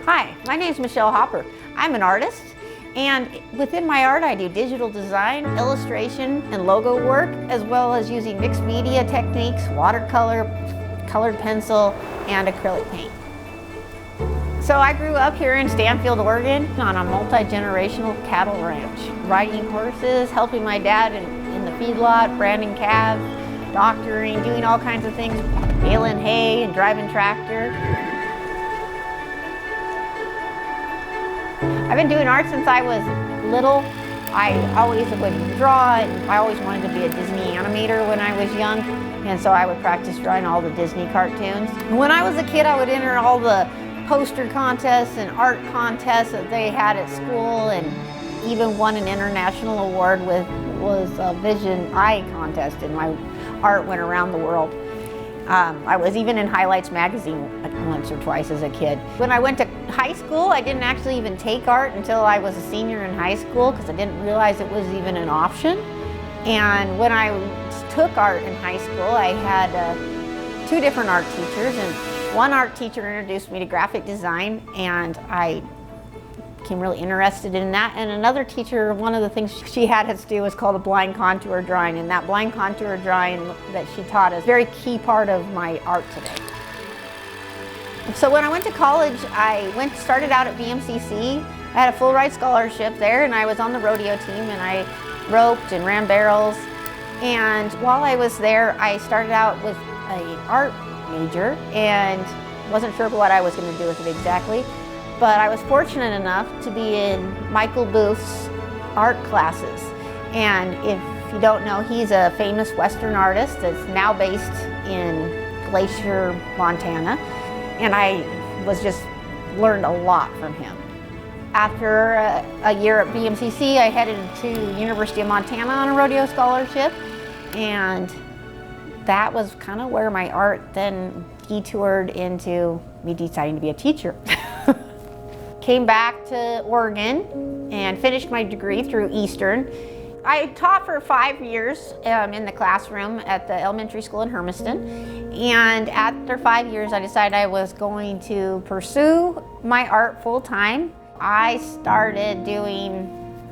Hi, my name is Mhopper. I'm an artist, and within my art I do digital design, illustration, and logo work, as well as using mixed media techniques, watercolor, colored pencil, and acrylic paint. So I grew up here in Stanfield, Oregon on a multi-generational cattle ranch, riding horses, helping my dad in the feedlot, branding calves, doctoring, doing all kinds of things, baling hay and driving tractor. I've been doing art since I was little. I always would draw, and I always wanted to be a Disney animator when I was young, and so I would practice drawing all the Disney cartoons. When I was a kid, I would enter all the poster contests and art contests that they had at school, and even won an international award was a Vision Eye contest, and my art went around the world. I was even in Highlights magazine once or twice as a kid. When I went to high school, I didn't actually even take art until I was a senior in high school because I didn't realize it was even an option. And when I took art in high school, I had two different art teachers, and one art teacher introduced me to graphic design, and I became really interested in that. And another teacher, one of the things she had us do was called a blind contour drawing, and that blind contour drawing that she taught is a very key part of my art today. So when I went to college, I started out at VMCC. I had a full ride scholarship there, and I was on the rodeo team, and I roped and ran barrels. And while I was there, I started out with an art major and wasn't sure what I was going to do with it exactly. But I was fortunate enough to be in Michael Booth's art classes. And if you don't know, he's a famous Western artist that's now based in Glacier, Montana. And I learned a lot from him. After a year at VMCC, I headed to University of Montana on a rodeo scholarship. And that was kind of where my art then detoured into me deciding to be a teacher. Came back to Oregon and finished my degree through Eastern. I taught for 5 years in the classroom at the elementary school in Hermiston. And after 5 years, I decided I was going to pursue my art full time. I started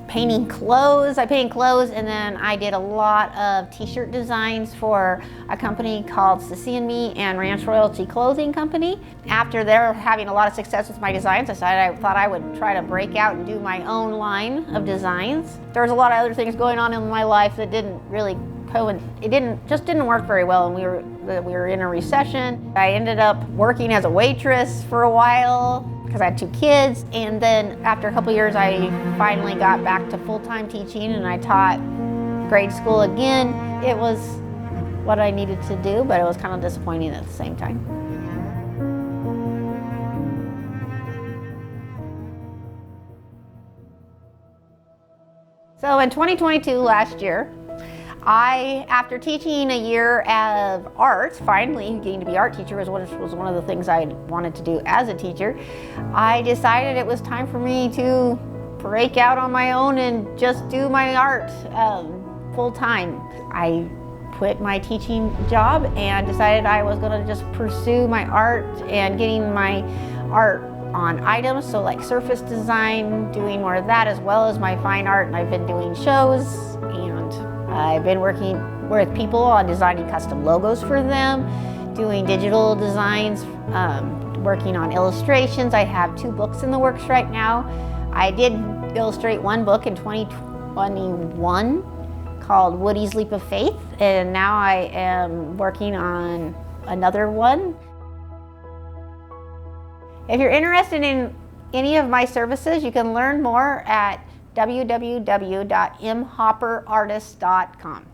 painting clothes. I painted clothes, and then I did a lot of t-shirt designs for a company called Sissy and Me and Ranch Royalty Clothing Company. After they're having a lot of success with my designs, I thought I would try to break out and do my own line of designs. There was a lot of other things going on in my life that didn't really just didn't work very well, and we were in a recession. I ended up working as a waitress for a while because I had 2 kids, and then after a couple years I finally got back to full-time teaching, and I taught grade school again. It was what I needed to do, but it was kind of disappointing at the same time. So in 2022, last year, after teaching a year of art, finally getting to be art teacher was one of the things I wanted to do as a teacher, I decided it was time for me to break out on my own and just do my art full time. I quit my teaching job and decided I was going to just pursue my art and getting my art on items, so like surface design, doing more of that as well as my fine art, and I've been doing shows, and I've been working with people on designing custom logos for them, doing digital designs, working on illustrations. I have 2 books in the works right now. I did illustrate one book in 2021 called Woody's Leap of Faith, and now I am working on another one. If you're interested in any of my services, you can learn more at www.mhopperartist.com.